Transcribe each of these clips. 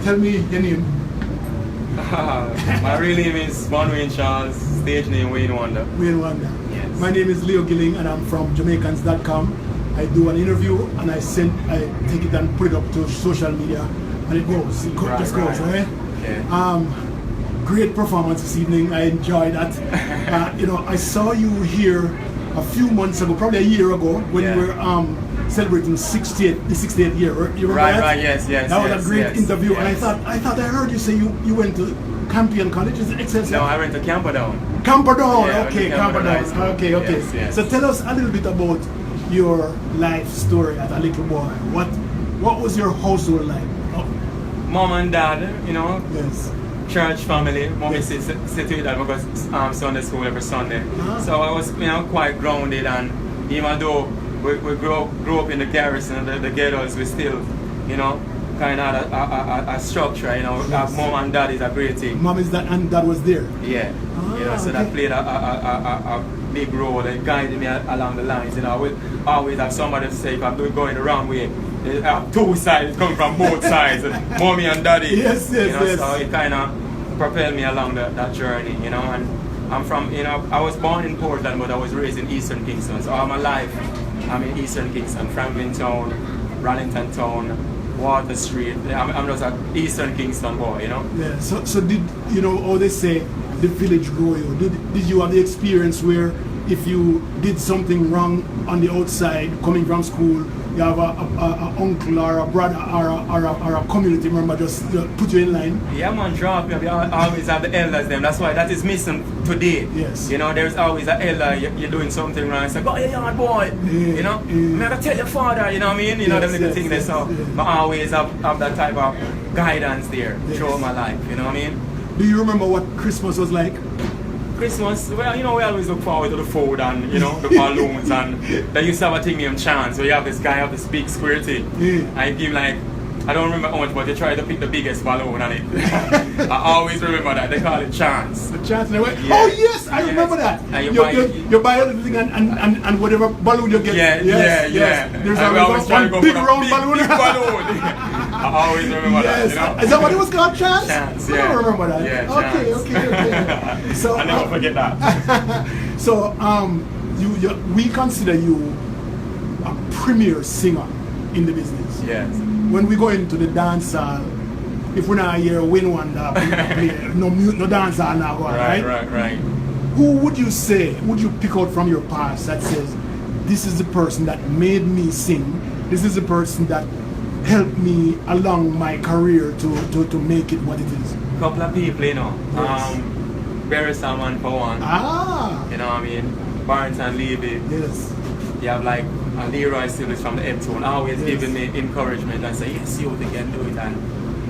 tell me your name. My real name is Wayne Charles, stage name Wayne Wonder. Wayne Wonder. Yes. My name is Leo Gilling and I'm from Jamaicans.com. I do an interview and I take it and put it up to social media and it goes. It just goes, right? Okay. Great performance this evening. I enjoyed that. I saw you here a few months ago, probably a year ago, when we were celebrating the 68th year. You remember that? Right, yes. That was a great interview, and I thought I heard you say you went to Campion College. Is it excellent? No, I went to Camperdown. Camperdown, Yeah, okay, Camperdown. Okay. Yes. So tell us a little bit about your life story as a little boy. What was your household like? Mom and dad, Yes. church family. Mommy sit with that because Sunday school every Sunday. So I was quite grounded, and even though we grew up in the garrison, the ghettos, we still kind of had a structure. Yes. Mom and dad is a great thing. Mom is that and dad was there. Yeah. So that played a big role and guided me along the lines. I would always have somebody to say if I'm going the wrong way. There are two sides come from both sides, mommy and daddy. Yes. So it kind of propelled me along that journey, and I'm from, I was born in Portland, but I was raised in Eastern Kingston. So all my life, I'm in Eastern Kingston, Franklin Town, Rallington Town, Water Street. I'm just an Eastern Kingston boy, Yeah. So did how they say the village grow you? Did you have the experience where if you did something wrong on the outside, coming from school, you have a uncle or a brother or a community member just put you in line? Yeah, man, drop you. We always have the elders them. That's why that is missing today. Yes. There's always an elder. You're doing something wrong. It's like, go your yard, boy. I'm gonna tell your father. You know what I mean? Them little things there. So I always have that type of guidance there throughout my life. You know what I mean? Do you remember what Christmas was like? Christmas, well, we always look forward to the food and, the balloons, and they used to have a thing named Chance, where you have this guy have this big square thing, and give I don't remember how much, but they try to pick the biggest balloon on it. I always remember that, they call it Chance. The Chance, oh yes, I remember that. And you buy everything and whatever balloon you get. Yeah. There's always trying to go big for round big balloon. I always remember that, Is that what it was called, Chance? Chance, I don't remember that. Yeah, okay. So I never forget that. So we consider you a premier singer in the business. Yes. When we go into the dance hall, if we're not here, Wayne Wonder, no dance hall now, right? Right. Who would you pick out from your past that says, this is the person that made me sing, this is the person that helped me along my career to make it what it is? Couple of people, Yes. Barry Salmon for one. You know what I mean? Barrington Levy. Yes. You have Leroy Sillis from the Eptone, always giving me encouragement and say, yes, you can do it. And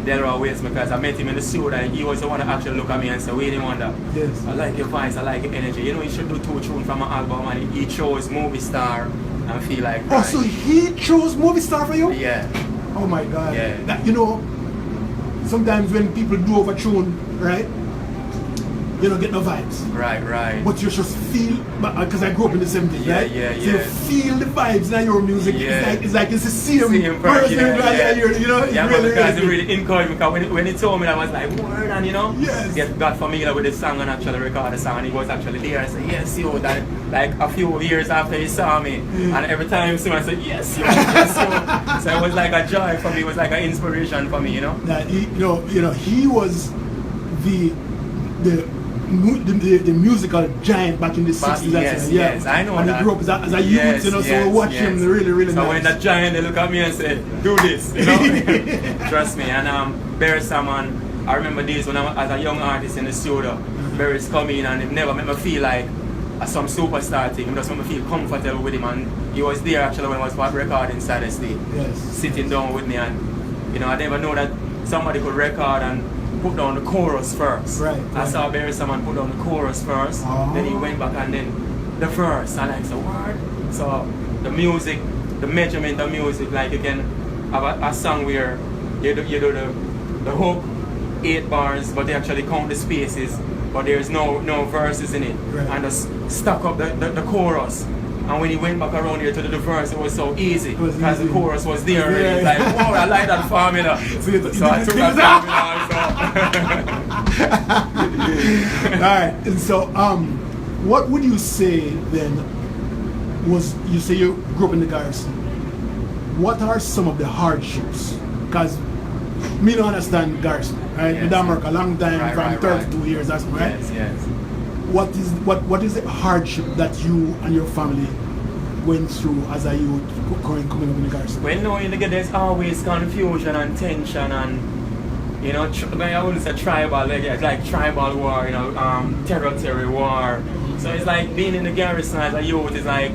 there are ways, because I met him in the studio and he was the one to actually look at me and say, Wayne Wonder, yes, I like your voice, I like your energy. You should do 2 tunes from my album, and he chose Movie Star and feel like. Oh, so he chose Movie Star for you? Yeah. Oh my God. Yeah. That, sometimes when people do over tune, right? You don't get no vibes. Right. But you just feel, because I grew up in the 70s, right? Yeah. So you feel the vibes in your music. Yeah. It's like it's the same person. Because Really it really encouraged me. Because when he told me that, I was like, word, and yes, he got familiar with the song and actually recorded the song, and he was actually there. I said, yes, yo, that like a few years after he saw me, and every time he saw me, I said, yes, yo. So it was like a joy for me. It was like an inspiration for me, That he was the musical giant back in the 60s. Yes, I know and that. he grew up as a youth, so we watch him really so nice. when that giant, they look at me and say, do this, Trust me. And Barry Salmon, I remember days when I was as a young artist in the studio, Barry's coming and it never made me feel like some superstar thing. It just made me feel comfortable with him, and he was there actually when I was recording Saturday, sitting down with me, and I never know that somebody could record and put down the chorus first. Right. I saw Barry Salmon put down the chorus first, then he went back and then the verse, and I said, what? So the music, the measurement of music, like you can have a song where you do the hook, 8 bars, but they actually count the spaces, but there's no verses in it, and just stack up the chorus, And when he went back around here to the verse, it was so easy because the easy. chorus was there. Yeah. And he's like, wow, I like that formula. So I took that formula. Alright, and so what would you say then was, you say you grew up in the garrison, what are some of the hardships? Because me don't understand garrison, right? Yes. In Denmark a long time, Right, from 32 years, that's right? Yes. What is the hardship that you and your family went through as a youth coming up in the garrison? Well, no, there's always confusion and tension and, you know, I wouldn't say tribal, like tribal war, you know, territory war. So it's like being in the garrison as a youth is like,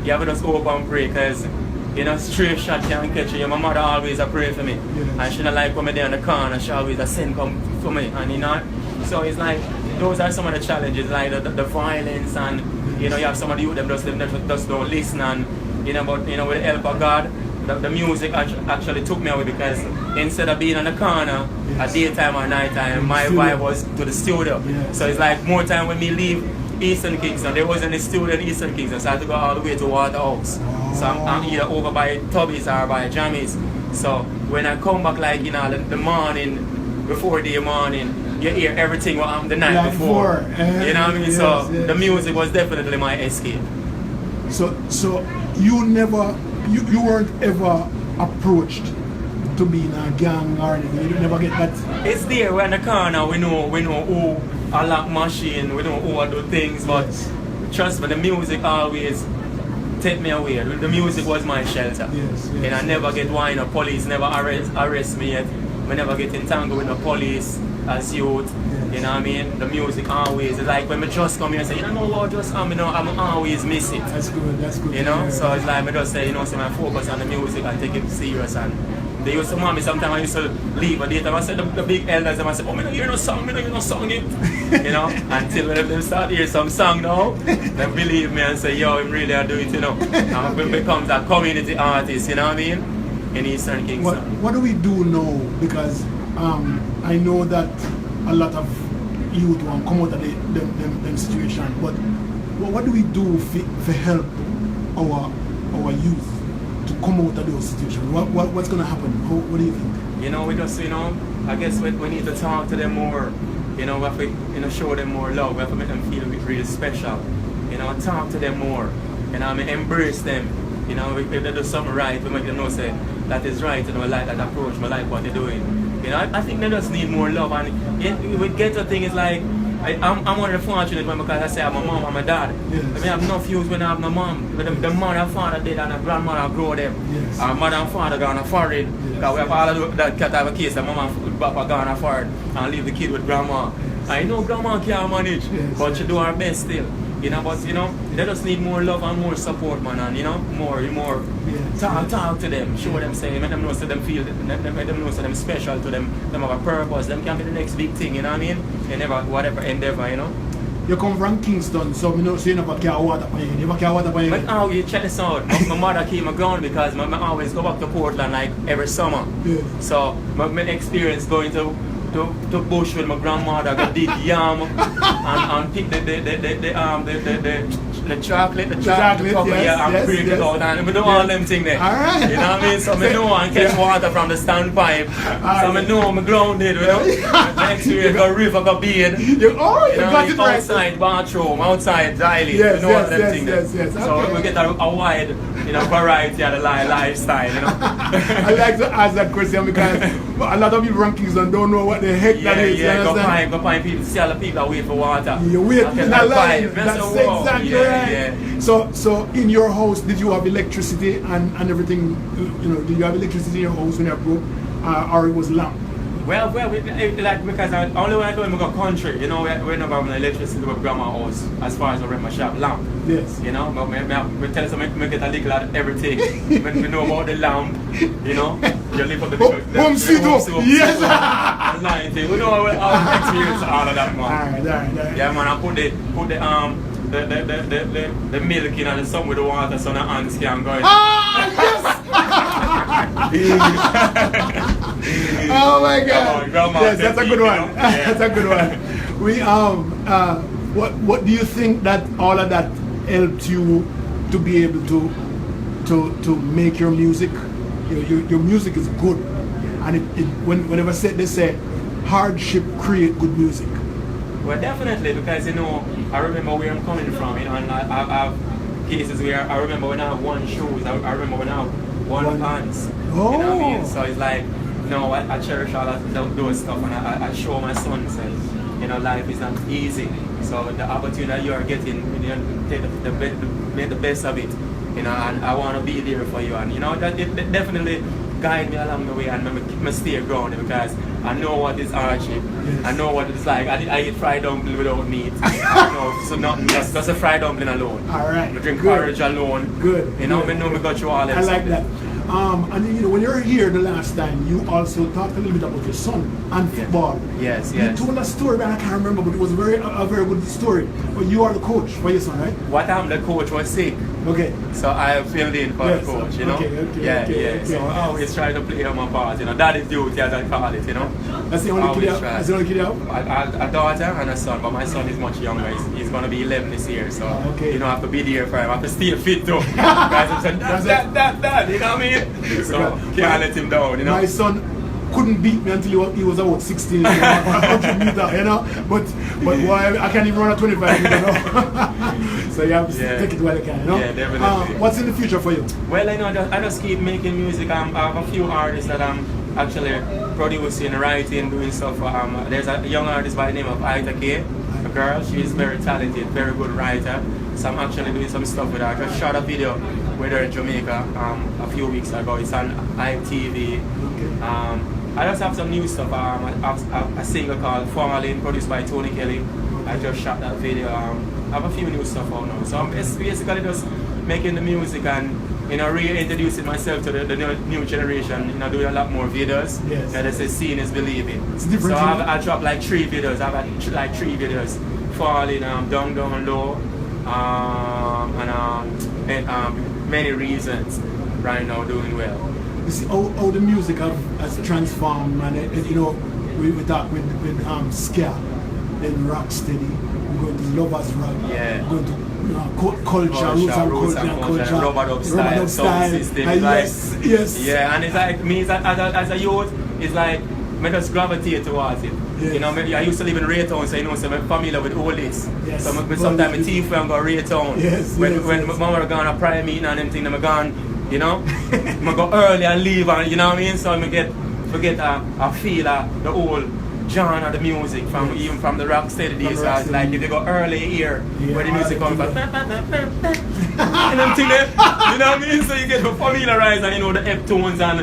you have to just hope and pray because, you know, stray shot can't catch you. My mother always a pray for me. Yes. And she don't like when I'm there in the corner, she always a send come for me. And you know, so it's like, those are some of the challenges, like the violence and, you know, you have some of the youth them just don't listen and, you know, but, you know, with the help of God, the music actually took me away because instead of being in the corner at daytime or nighttime, my vibe was to the studio. Yes. So it's like more time when me leave Eastern Kingston, there wasn't a studio in Eastern Kingston, so I had to go all the way to Waterhouse. So I'm either over by Tubby's or by Jammies. So when I come back, like, you know, the morning, before the morning, you hear everything what happened the night before. You know what I mean? Yes, So yes, the music was definitely my escape. So you weren't ever approached to be in a gang or anything. You never get that. It's there. We're in the corner. We know who a lock machine. We know who do things. But trust me, the music always take me away. The music was my shelter. Yes. And I never get wine or police never arrest me yet. I never get entangled with the police as youth. You know what I mean? The music always, it's like when I just come here and say, you don't know what just I'm always miss it. That's good. You know? So it's like I just say, you know, so I focus on the music and take it serious. And they used to want me sometimes I used to leave a date and I said the big elders and I said, oh, I don't hear no song, you know? Until when they start hear some song now, they believe me and say, yo, I'm really I do it, you know. And it becomes a community artist, you know what I mean? In Eastern Kingston. What do we do now? Because I know that a lot of youth want to come out of them situation, but what do we do to help our youth to come out of those situations? What's going to happen? What do you think? You know, we just, you know, I guess we need to talk to them more. You know, we have to, you know, show them more love. We have to make them feel really special. You know, talk to them more. You know, I mean, embrace them. You know, if they do something right, we make them know, say, that is right, you know, I like that approach, I like what they're doing. You know, I think they just need more love. And with ghetto thing, it's like, I'm one of the fortunate ones because I say I have my mom and my dad. Yes. I mean, I have enough use when I have my mom. But the mother and father did and the grandmother grow them. Yes. Our mother and father gone foreign. Because we have all of that cat have a case that mom and papa gone foreign and leave the kid with grandma. I know grandma can't manage, but she do her best still. You know, but you know, they just need more love and more support, man, and you know, more talk to them, show them, say, make them know, so them feel, make them know, so them special to them have a purpose, them can be the next big thing, you know what I mean? And never, whatever endeavor, you know. You come from Kingston, so you know, so you never carry water for you. You never carry water for you. But how you check this out? My mother keep me ground because I always go back to Portland like every summer. Yes. So my experience going to bush with my grandmother, go dig yam and pick the chocolate, and break it out and we do all them things there. Alright. You know what I mean? So I know and catch water from the standpipe. So I know I'm grounded, you know. My experience go river, go bathe. You got it right. Outside bathroom, outside dialing, Yes, you know all them yes, things yes, there. yes. So Okay. we get a wide, you know, variety of the lifestyle, you know. I like to ask that question because a lot of people from Kingston don't know what the heck that is. Yeah, go find people, see all the people that wait for water. You wait in a line. That's Exactly right. Yeah. So in your house, did you have electricity and everything? You know, did you have electricity in your house when you broke, or it was lamp? Well, like because only when I go in my country, you know, we're not having electricity with grandma house as far as I rent my shop lamp. Yes. You know, but we tell us to make it a little of everything. When we know about the lamp, you know, you live up the home studio. Yes. We know our experience all of that, man. Alright. Yeah, man. I put the milk in and the sun with the water so the ants can go in. Oh my God! Grandma, yes, that's a good one. You know? Yeah. That's a good one. We what do you think that all of that helped you to be able to make your music. Your music is good, and whenever they say hardship create good music. Well, definitely, because I remember where I'm coming from, and I have cases where I remember when I have one shoes, I remember when I have one pants. Oh. You know what I mean? So it's like, I cherish all those stuff, and I show my sons that life is not easy. So the opportunity you are getting, make the best of it. And I want to be there for you, and that it definitely guide me along the way and keep me stay grounded, because I know what is hardship. Yes. I know what it's like. I eat fried dumpling without meat. So nothing, just a fried dumpling alone. All right. I drink porridge alone. Good. I know me got you all. I like that. And when you were here the last time, you also talked a little bit about your son and football. Yes. You told a story, but I can't remember, but it was a very good story. But you are the coach for your son, right? What time the coach was sick. Okay. So I filled in for the coach, Okay. So I always try to play on my part, that is duty as I call it, That's the only kid out? That's the only kid out? A daughter and a son, but my son is much younger. He's going to be 11 this year, so I have to be there for him. I have to stay fit too. Guys, I'm saying, Dad, you know what I mean? So can't let him down, My son couldn't beat me until he was about 16, 100 meter, But boy, I can't even run a 25 meter, So you have to take it while you can, Yeah, definitely. What's in the future for you? Well, I just keep making music. I have a few artists that I'm actually producing, writing, doing stuff. There's a young artist by the name of Yvette, a girl. She's very talented, very good writer. So I'm actually doing some stuff with her. I just shot a video with her in Jamaica a few weeks ago. It's on ITV. I just have some new stuff. I have a single called Falling, produced by Tony Kelly. I just shot that video. I have a few new stuff out now. So I'm basically just making the music and reintroducing myself to the new generation. Doing a lot more videos. Yes. They say seeing is believing. It's different. So I dropped like 3 videos. I've had like 3 videos. Falling, Down, Low, and many reasons. Right now, doing well. You see how the music has transformed, man. We talk with Ska, then Rocksteady, we're going to Lovers Rock, we're going to culture, roots and culture, rubber style, system. Yes. Yeah, and it's like me as a youth, it's like I just gravitate towards it. Yes. I used to live in Raytown, so so I'm familiar with all this. Yes. So sometimes my teeth when I go Raytown. Yes. When my mama gone a prayer meeting and them thing, I'm gone. I go early and leave, and you know what I mean. So I get a feel of the whole genre of the music even from the rock steady days. So it's like if you go early here, where the music comes from, and them thing there, you know what I mean. So you get familiarized and the F tones and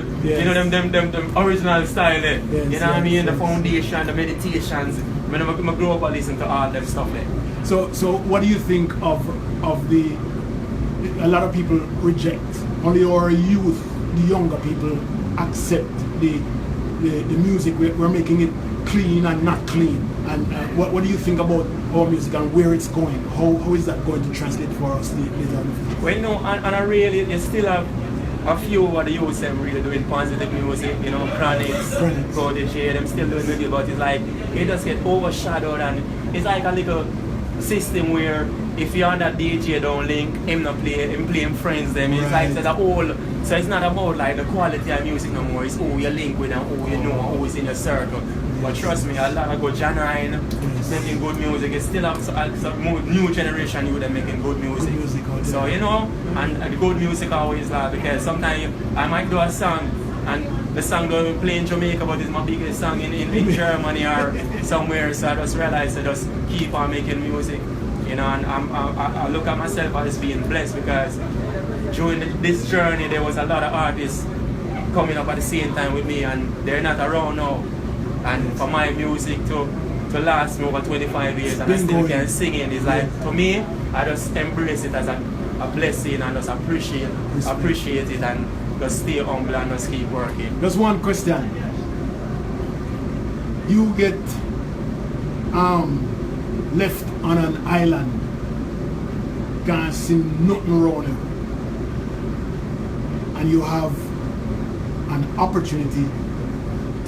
them original style there. You know what I mean. The foundation, the meditations. When I grow up, I listen to all them stuff there. So what do you think of the? A lot of people reject. Only our youth, the younger people, accept the music. We're making it clean and not clean. And what do you think about our music and where it's going? How is that going to translate for us later on? Well, and I really, you still have a few of the youths them really doing positive music, Chronics, Prodigy, them still doing music, but it's like, it just get overshadowed, and it's like a little system where if you're on that DJ don't link, him playing friends them. It's like the whole, so it's not about like the quality of music no more, it's who you link with and who you know, who is in your circle. But trust me, a lot of good genuine making good music. It's still some more new generation you that making good music. So and the good music always because sometimes I might do a song and the song don't even play in Jamaica, but it's my biggest song in Germany or somewhere. So I just realized I just keep on making music. And I look at myself as being blessed because during this journey there was a lot of artists coming up at the same time with me, and they're not around now. And for my music to last me over 25 years and I still can sing it, it's like, to me, I just embrace it as a blessing and just appreciate it and just stay humble and just keep working. Just one question. You get left on an island, can't see nothing around you, and you have an opportunity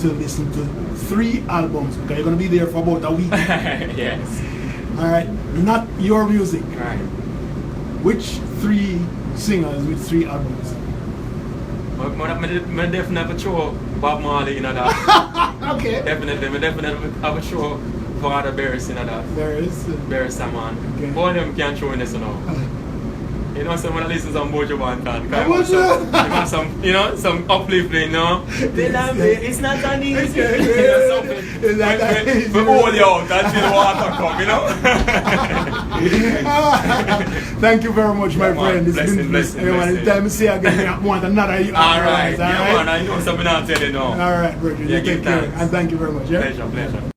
to listen to 3 albums, because you're going to be there for about a week. Yes. Alright, not your music. Right. Which 3 singers with 3 albums. I definitely have a show Bob Marley in that. Okay. Definitely, I definitely have a show for other Barris in that. Barris man. Okay. Both of them can't show in this now. You know, so when I listen to some Bojo Bantan, some uplifting, They love it, it's not an easy. We hold you out until the water come, Thank you very much, my friend. It's been blessing. It's time to see again. I want another. Alright, man, I know something I'll tell you now. Alright, bro. You take care. And thank you very much. Yeah? Pleasure.